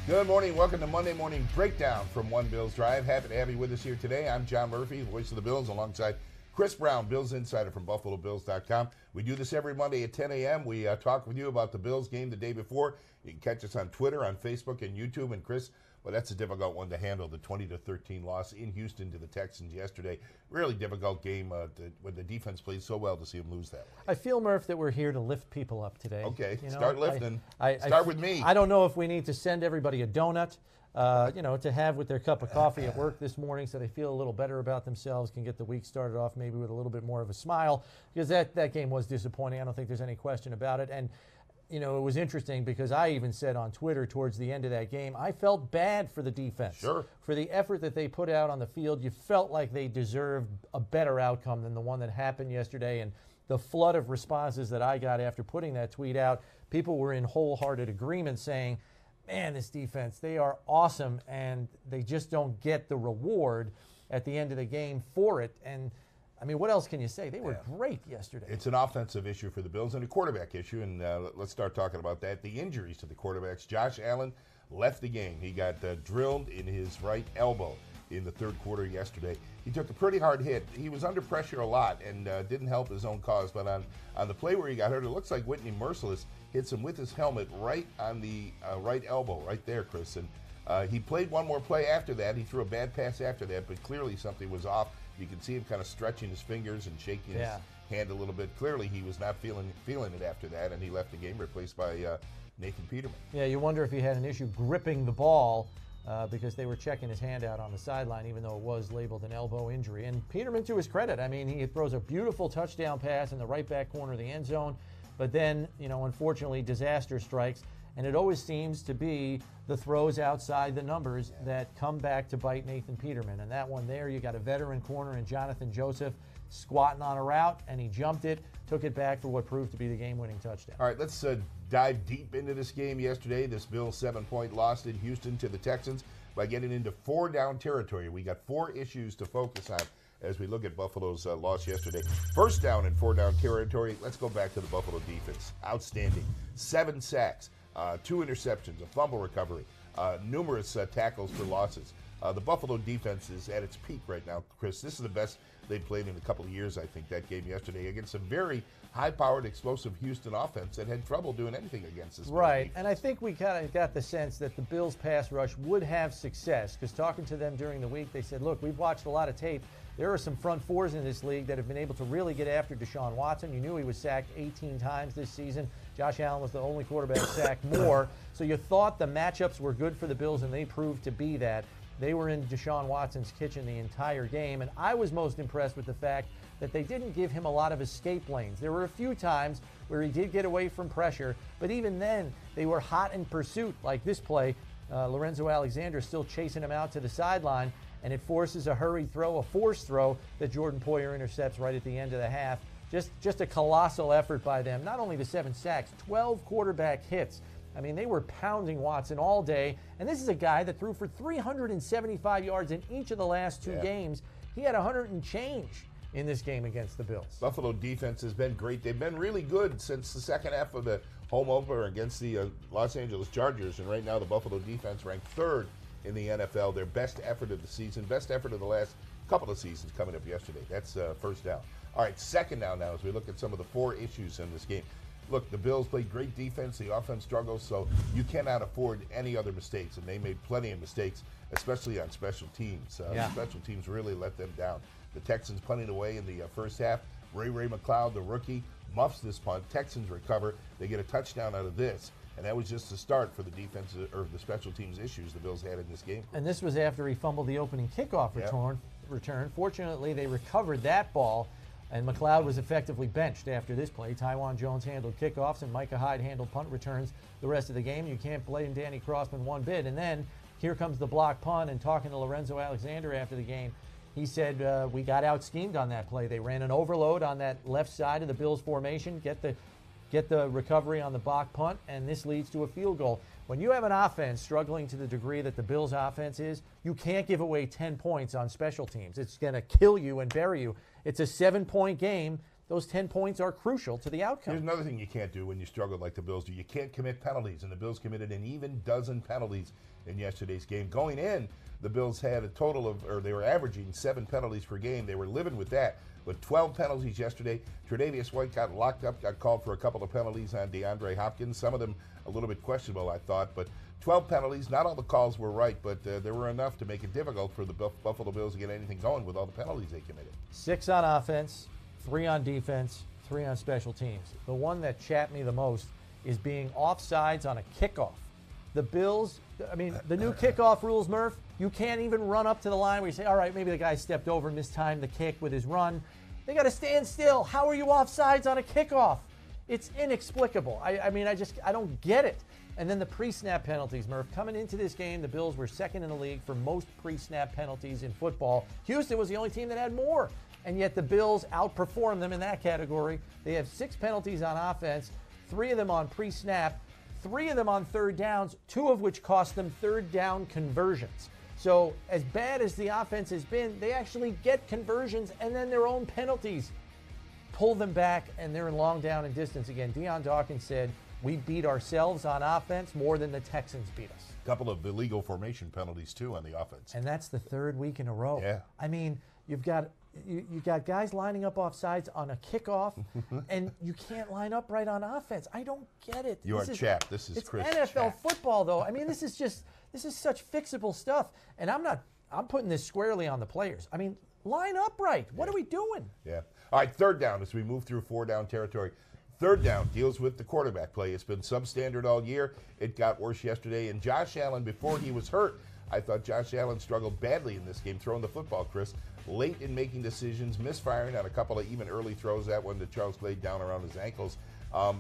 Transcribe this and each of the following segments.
Good morning. Welcome to Monday Morning Breakdown from One Bills Drive. Happy to have you with us here today. I'm John Murphy, voice of the Bills, alongside Chris Brown, Bills Insider from BuffaloBills.com. We do this every Monday at 10 a.m. We talk with you about the Bills game the day before. You can catch us on Twitter, on Facebook, and YouTube. And Chris, well, that's a difficult one to handle, the 20-13 loss in Houston to the Texans yesterday. Really difficult game when the defense played so well to see them lose that way. I feel, Murph, that we're here to lift people up today. Okay, start lifting. Start with me. I don't know if we need to send everybody a donut, to have with their cup of coffee at work this morning so they feel a little better about themselves, can get the week started off maybe with a little bit more of a smile, because that game was disappointing. I don't think there's any question about it. And it was interesting because I even said on Twitter towards the end of that game, I felt bad for the defense. Sure. For the effort that they put out on the field. You felt like they deserved a better outcome than the one that happened yesterday. And the flood of responses that I got after putting that tweet out, people were in wholehearted agreement saying, man, this defense, they are awesome, and they just don't get the reward at the end of the game for it. And I mean, what else can you say? They were great yesterday. It's an offensive issue for the Bills and a quarterback issue, and let's start talking about that. The injuries to the quarterbacks. Josh Allen left the game. He got drilled in his right elbow in the third quarter yesterday. He took a pretty hard hit. He was under pressure a lot and didn't help his own cause, but on the play where he got hurt, it looks like Whitney Merciless hits him with his helmet right on the right elbow, right there, Chris. And he played one more play after that. He threw a bad pass after that, but clearly something was off. You can see him kind of stretching his fingers and shaking his hand a little bit. Clearly, he was not feeling it after that, and he left the game, replaced by Nathan Peterman. Yeah, you wonder if he had an issue gripping the ball because they were checking his hand out on the sideline, even though it was labeled an elbow injury. And Peterman, to his credit, I mean, he throws a beautiful touchdown pass in the right back corner of the end zone, but then, unfortunately, disaster strikes. And it always seems to be the throws outside the numbers that come back to bite Nathan Peterman. And that one there, you got a veteran corner in Jonathan Joseph squatting on a route, and he jumped it, took it back for what proved to be the game-winning touchdown. All right, let's dive deep into this game yesterday. This Bills 7-point loss in Houston to the Texans by getting into 4-down territory. We got 4 issues to focus on as we look at Buffalo's loss yesterday. First down in 4-down territory, let's go back to the Buffalo defense. Outstanding. 7 sacks. 2 interceptions, a fumble recovery, numerous tackles for losses. The Buffalo defense is at its peak right now, Chris. This is the best they've played in a couple of years, I think, that game yesterday against a very high-powered, explosive Houston offense that had trouble doing anything against this. Right, and I think we kind of got the sense that the Bills' pass rush would have success, because talking to them during the week, they said, look, we've watched a lot of tape. There are some front fours in this league that have been able to really get after Deshaun Watson. You knew he was sacked 18 times this season. Josh Allen was the only quarterback sacked more. So you thought the matchups were good for the Bills, and they proved to be that. They were in Deshaun Watson's kitchen the entire game, and I was most impressed with the fact that they didn't give him a lot of escape lanes. There were a few times where he did get away from pressure, but even then, they were hot in pursuit. Like this play, Lorenzo Alexander still chasing him out to the sideline, and it forces a hurried throw, a forced throw that Jordan Poyer intercepts right at the end of the half. Just a colossal effort by them. Not only the 7 sacks, 12 quarterback hits. I mean, they were pounding Watson all day. And this is a guy that threw for 375 yards in each of the last 2 games. He had 100 and change in this game against the Bills. Buffalo defense has been great. They've been really good since the second half of the home opener against the Los Angeles Chargers. And right now, the Buffalo defense ranked 3rd in the NFL. Their best effort of the season, best effort of the last couple of seasons coming up yesterday. That's first down. All right, second down now as we look at some of the 4 issues in this game. Look, the Bills played great defense. The offense struggles, so you cannot afford any other mistakes, and they made plenty of mistakes, especially on special teams. Special teams really let them down. The Texans punting away in the first half. Ray McLeod, the rookie, muffs this punt. Texans recover. They get a touchdown out of this. And that was just the start for the defense or the special teams issues the Bills had in this game. And this was after he fumbled the opening kickoff return. Fortunately, they recovered that ball, and McLeod was effectively benched after this play. Tywan Jones handled kickoffs, and Micah Hyde handled punt returns the rest of the game. You can't blame Danny Crossman one bit. And then here comes the block punt, and talking to Lorenzo Alexander after the game, he said, we got out-schemed on that play. They ran an overload on that left side of the Bills formation, get the recovery on the block punt, and this leads to a field goal. When you have an offense struggling to the degree that the Bills' offense is, you can't give away 10 points on special teams. It's going to kill you and bury you. It's a 7-point game. those 10 points are crucial to the outcome. Here's another thing you can't do when you struggle like the Bills do. You can't commit penalties, and the Bills committed an even dozen penalties in yesterday's game. Going in, the Bills had a total of, or they were averaging 7 penalties per game. They were living with that. But 12 penalties yesterday. Tre'Davious White got locked up, got called for a couple of penalties on DeAndre Hopkins. Some of them a little bit questionable, I thought. But 12 penalties. Not all the calls were right, but there were enough to make it difficult for the Buffalo Bills to get anything going with all the penalties they committed. 6 on offense, 3 on defense, 3 on special teams. The one that chapped me the most is being offsides on a kickoff. The Bills, I mean, the new kickoff rules, Murph, you can't even run up to the line where you say, all right, maybe the guy stepped over and mistimed the kick with his run. They got to stand still. How are you offsides on a kickoff? It's inexplicable. I mean, I don't get it. And then the pre-snap penalties, Murph. Coming into this game, the Bills were second in the league for most pre-snap penalties in football. Houston was the only team that had more. And yet the Bills outperformed them in that category. They have 6 penalties on offense, 3 of them on pre-snap, 3 of them on third downs, 2 of which cost them third down conversions. So as bad as the offense has been, they actually get conversions, and then their own penalties pull them back, and they're in long down and distance again. Deion Dawkins said, we beat ourselves on offense more than the Texans beat us. A couple of illegal formation penalties, too, on the offense. And that's the 3rd week in a row. Yeah. I mean, you got guys lining up off sides on a kickoff, and you can't line up right on offense. I don't get it. You are chapped. This is Chris NFL chapped. football, though. I mean, this is such fixable stuff. And I'm putting this squarely on the players. I mean, line up right. What are we doing? Yeah. All right, third down as we move through 4-down territory. Third down deals with the quarterback play. It's been substandard all year. It got worse yesterday. And Josh Allen, before he was hurt, I thought Josh Allen struggled badly in this game, throwing the football, Chris. Late in making decisions, misfiring on a couple of even early throws. That one to Charles Clay down around his ankles. I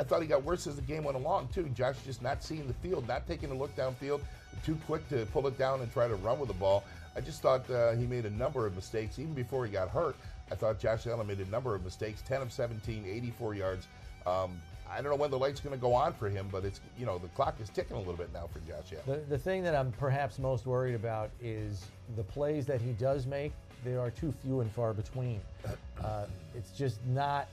thought he got worse as the game went along, too. Josh just not seeing the field, not taking a look downfield, too quick to pull it down and try to run with the ball. I just thought he made a number of mistakes. Even before he got hurt, I thought Josh Allen made a number of mistakes, 10 of 17, 84 yards. I don't know when the light's going to go on for him, but it's the clock is ticking a little bit now for Josh Allen. The thing that I'm perhaps most worried about is the plays that he does make. They are too few and far between. It's just not.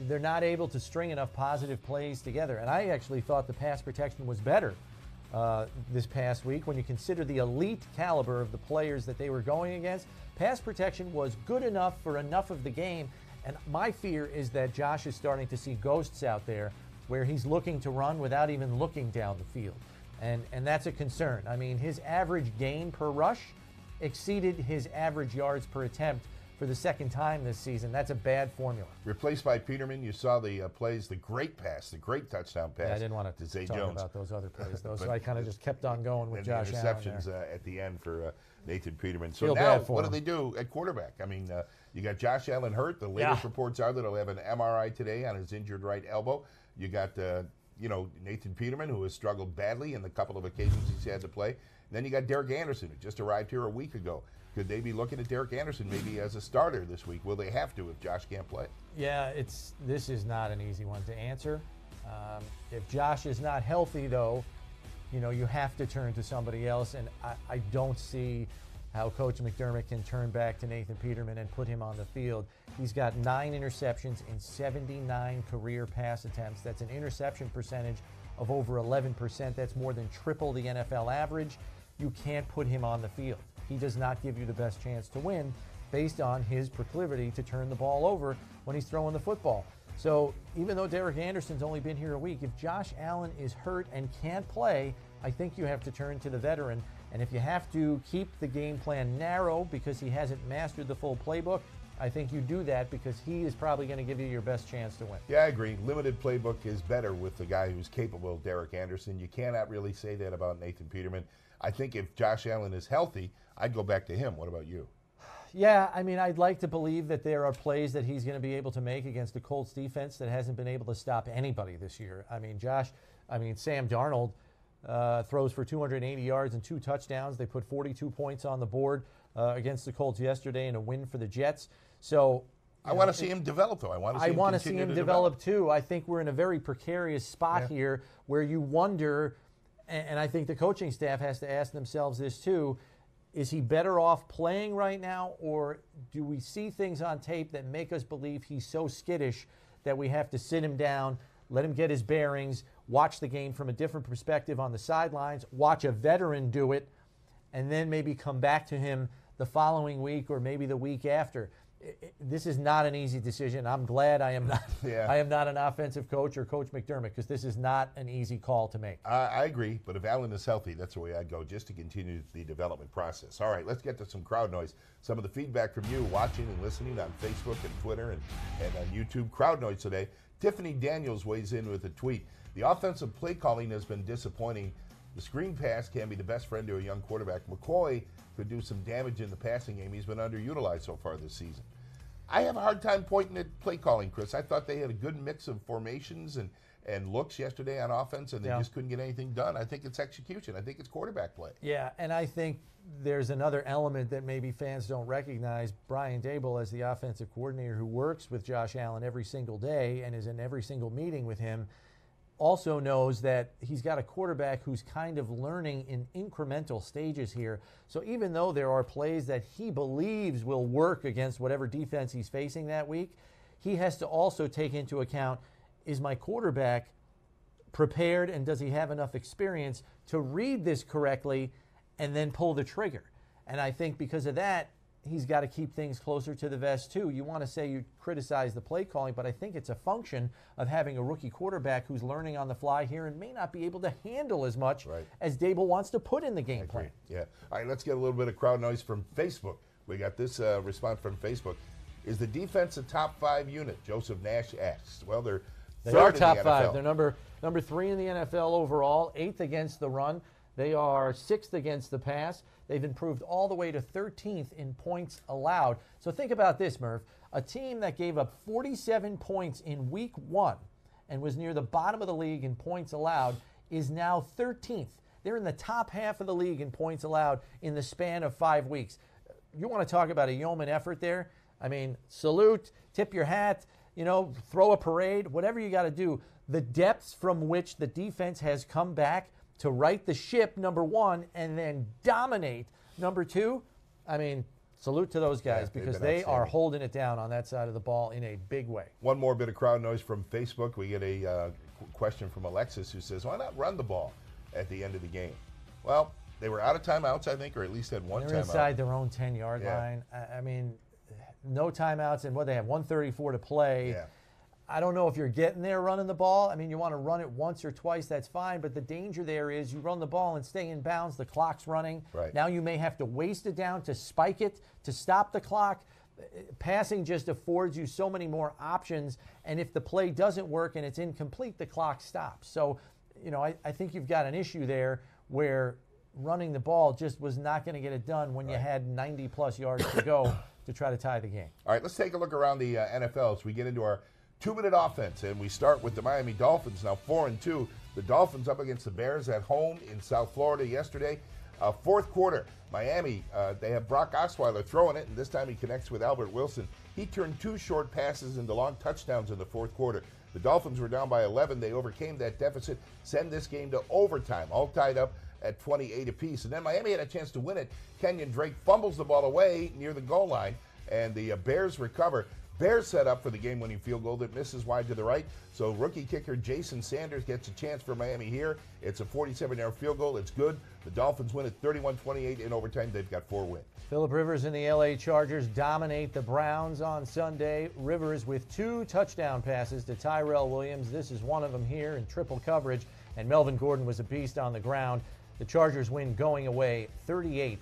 They're not able to string enough positive plays together. And I actually thought the pass protection was better this past week when you consider the elite caliber of the players that they were going against. Pass protection was good enough for enough of the game. And my fear is that Josh is starting to see ghosts out there where he's looking to run without even looking down the field. And that's a concern. I mean, his average gain per rush exceeded his average yards per attempt for the 2nd time this season. That's a bad formula. Replaced by Peterman, you saw the plays, the great pass, the great touchdown pass. Yeah, I didn't want to Zay talk Jones. about those other plays, though, so I kind of just kept on going with and Josh the Allen interceptions there. at the end for Nathan Peterman. So Feel now, bad for what do him. they do at quarterback? I mean, you got Josh Allen hurt. The latest reports are that he'll have an MRI today on his injured right elbow. You got Nathan Peterman, who has struggled badly in the couple of occasions he's had to play. And then you got Derek Anderson, who just arrived here a week ago. Could they be looking at Derek Anderson maybe as a starter this week? Will they have to if Josh can't play? Yeah, this is not an easy one to answer. If Josh is not healthy, though, you have to turn to somebody else, and I don't see how Coach McDermott can turn back to Nathan Peterman and put him on the field. He's got 9 interceptions in 79 career pass attempts. That's an interception percentage of over 11%. That's more than triple the NFL average. You can't put him on the field. He does not give you the best chance to win based on his proclivity to turn the ball over when he's throwing the football. So even though Derek Anderson's only been here a week, if Josh Allen is hurt and can't play, I think you have to turn to the veteran. And if you have to keep the game plan narrow because he hasn't mastered the full playbook, I think you do that because he is probably going to give you your best chance to win. Yeah, I agree. Limited playbook is better with the guy who's capable, Derek Anderson. You cannot really say that about Nathan Peterman. I think if Josh Allen is healthy, I'd go back to him. What about you? Yeah, I mean, I'd like to believe that there are plays that he's going to be able to make against the Colts defense that hasn't been able to stop anybody this year. I mean, Sam Darnold throws for 280 yards and 2 touchdowns. They put 42 points on the board against the Colts yesterday in a win for the Jets. So I want to see him develop, though. I want to see him develop, too. I think we're in a very precarious spot here where you wonder, and I think the coaching staff has to ask themselves this, too, Is he better off playing right now, or do we see things on tape that make us believe he's so skittish that we have to sit him down, let him get his bearings, watch the game from a different perspective on the sidelines, watch a veteran do it, and then maybe come back to him the following week or maybe the week after? This is not an easy decision. I'm glad I am not. Yeah. I am not an offensive coach or Coach McDermott, because this is not an easy call to make. I agree, but if Allen is healthy, that's the way I'd go, just to continue the development process. All right, let's get to some crowd noise. Some of the feedback from you watching and listening on Facebook and Twitter and on YouTube. Crowd noise today. Tiffany Daniels weighs in with a tweet. The offensive play calling has been disappointing. The screen pass can be the best friend to a young quarterback. McCoy could do some damage in the passing game. He's been underutilized so far this season. I have a hard time pointing at play calling, Chris. I thought they had a good mix of formations and looks yesterday on offense, and they just couldn't get anything done. I think it's execution. I think it's quarterback play. Yeah, and I think there's another element that maybe fans don't recognize. Brian Daboll, as the offensive coordinator who works with Josh Allen every single day and is in every single meeting with him, also knows that he's got a quarterback who's kind of learning in incremental stages here. So even though there are plays that he believes will work against whatever defense he's facing that week, he has to also take into account, is my quarterback prepared and does he have enough experience to read this correctly and then pull the trigger? And I think because of that, he's got to keep things closer to the vest too. You want to say you criticize the play calling, but I think it's a function of having a rookie quarterback who's learning on the fly here and may not be able to handle as much as Daboll wants to put in the game plan. Yeah. All right, let's get a little bit of crowd noise from Facebook. We got this response from Facebook. Is the defense a top 5 unit? Joseph Nash asks. Well, they are top 5. They're number 3 in the NFL overall, 8th against the run. They are 6th against the pass. They've improved all the way to 13th in points allowed. So think about this, Murph. A team that gave up 47 points in week 1 and was near the bottom of the league in points allowed is now 13th. They're in the top half of the league in points allowed in the span of 5 weeks. You want to talk about a yeoman effort there? I mean, salute, tip your hat, throw a parade, whatever you got to do. The depths from which the defense has come back to right the ship, number 1, and then dominate, number 2. I mean, salute to those guys, because they are holding it down on that side of the ball in a big way. One more bit of crowd noise from Facebook. We get a question from Alexis, who says, why not run the ball at the end of the game? Well, they were out of timeouts, I think, or at least had one timeout. They're inside their own 10-yard line. I mean, no timeouts, and they have 1:34 to play. Yeah. I don't know if you're getting there running the ball. I mean, you want to run it once or twice, that's fine. But the danger there is you run the ball and stay in bounds. The clock's running. Right. Now you may have to waste it down to spike it, to stop the clock. Passing just affords you so many more options. And if the play doesn't work and it's incomplete, the clock stops. So, I think you've got an issue there where running the ball just was not going to get it done when you had 90-plus yards to go to try to tie the game. All right, let's take a look around the NFL as we get into our 2-minute offense, and we start with the Miami Dolphins, now 4-2. The Dolphins up against the Bears at home in South Florida yesterday. Fourth quarter, Miami, they have Brock Osweiler throwing it, and this time he connects with Albert Wilson. He turned 2 short passes into long touchdowns in the fourth quarter. The Dolphins were down by 11. They overcame that deficit, send this game to overtime, all tied up at 28 apiece. And then Miami had a chance to win it. Kenyon Drake fumbles the ball away near the goal line, and the Bears recover. Bears set up for the game-winning field goal that misses wide to the right. So rookie kicker Jason Sanders gets a chance for Miami here. It's a 47-yard field goal. It's good. The Dolphins win at 31-28 in overtime. They've got 4 wins. Phillip Rivers and the L.A. Chargers dominate the Browns on Sunday. Rivers with 2 touchdown passes to Tyrell Williams. This is one of them here in triple coverage. And Melvin Gordon was a beast on the ground. The Chargers win going away 38-14.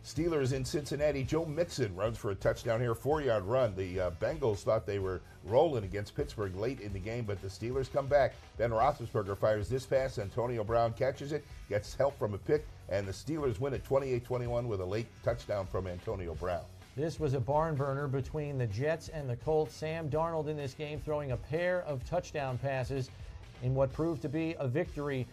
Steelers in Cincinnati. Joe Mixon runs for a touchdown here, 4-yard run. The Bengals thought they were rolling against Pittsburgh late in the game, but the Steelers come back. Ben Roethlisberger fires this pass. Antonio Brown catches it, gets help from a pick, and the Steelers win at 28-21 with a late touchdown from Antonio Brown. This was a barn burner between the Jets and the Colts. Sam Darnold in this game throwing a pair of touchdown passes in what proved to be a victory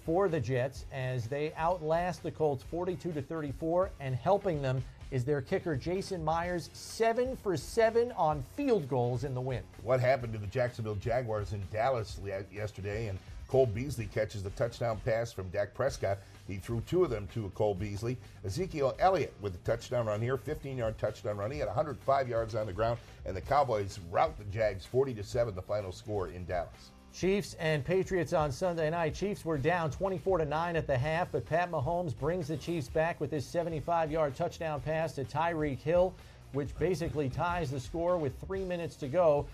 for the Jets as they outlast the Colts 42-34, and helping them is their kicker Jason Myers, 7 for 7 on field goals in the win. What happened to the Jacksonville Jaguars in Dallas yesterday? And Cole Beasley catches the touchdown pass from Dak Prescott. He threw 2 of them to Cole Beasley. Ezekiel Elliott with a touchdown run here, 15-yard touchdown run. He had 105 yards on the ground, and the Cowboys rout the Jags 40-7, the final score in Dallas. Chiefs and Patriots on Sunday night. Chiefs were down 24-9 at the half, but Pat Mahomes brings the Chiefs back with his 75-yard touchdown pass to Tyreek Hill, which basically ties the score with 3 minutes to go.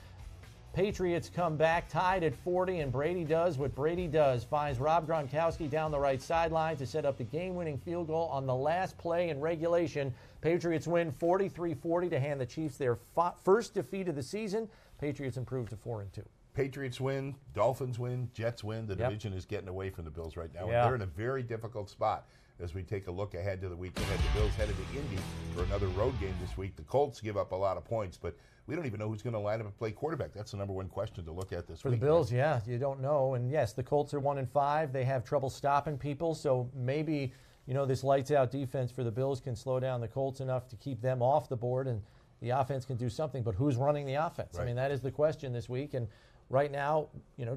Patriots come back tied at 40, and Brady does what Brady does. Finds Rob Gronkowski down the right sideline to set up the game-winning field goal on the last play in regulation. Patriots win 43-40 to hand the Chiefs their first defeat of the season. Patriots improve to 4-2. Patriots win, Dolphins win, Jets win. The division is getting away from the Bills right now. Yeah. And they're in a very difficult spot as we take a look ahead to the week ahead. The Bills headed to Indy for another road game this week. The Colts give up a lot of points, but we don't even know who's going to line up and play quarterback. That's the number one question to look at this For week. the Bills, yeah, you don't know. And yes, the Colts are 1-5. They have trouble stopping people, so maybe, this lights-out defense for the Bills can slow down the Colts enough to keep them off the board, and the offense can do something. But who's running the offense? Right. I mean, that is the question this week. And right now,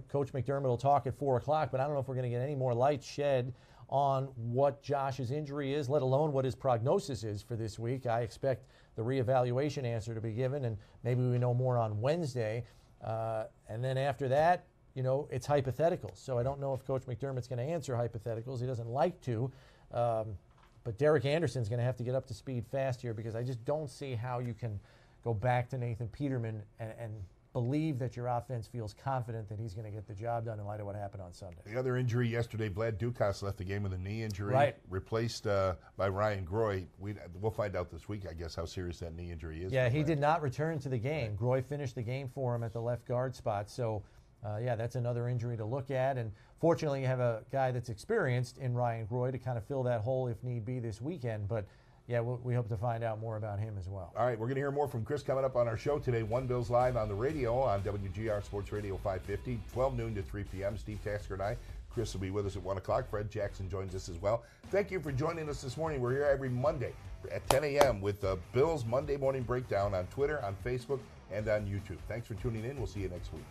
Coach McDermott will talk at 4 o'clock, but I don't know if we're going to get any more light shed on what Josh's injury is, let alone what his prognosis is for this week. I expect the reevaluation answer to be given, and maybe we know more on Wednesday. And then after that, it's hypotheticals. So I don't know if Coach McDermott's going to answer hypotheticals. He doesn't like to. But Derek Anderson's going to have to get up to speed fast here, because I just don't see how you can go back to Nathan Peterman and believe that your offense feels confident that he's going to get the job done in light of what happened on Sunday. The other injury yesterday, Vlad Dukas left the game with a knee injury, Right. replaced by Ryan Groy. We'll find out this week, I guess, how serious that knee injury is. Yeah, he did not return to the game. Groy finished the game for him at the left guard spot. So, that's another injury to look at. And fortunately, you have a guy that's experienced in Ryan Groy to kind of fill that hole if need be this weekend. But yeah, we hope to find out more about him as well. All right, we're going to hear more from Chris coming up on our show today. One Bills Live on the radio on WGR Sports Radio 550, 12 noon to 3 p.m. Steve Tasker and I. Chris will be with us at 1 o'clock. Fred Jackson joins us as well. Thank you for joining us this morning. We're here every Monday at 10 a.m. with the Bills Monday Morning Breakdown on Twitter, on Facebook, and on YouTube. Thanks for tuning in. We'll see you next week.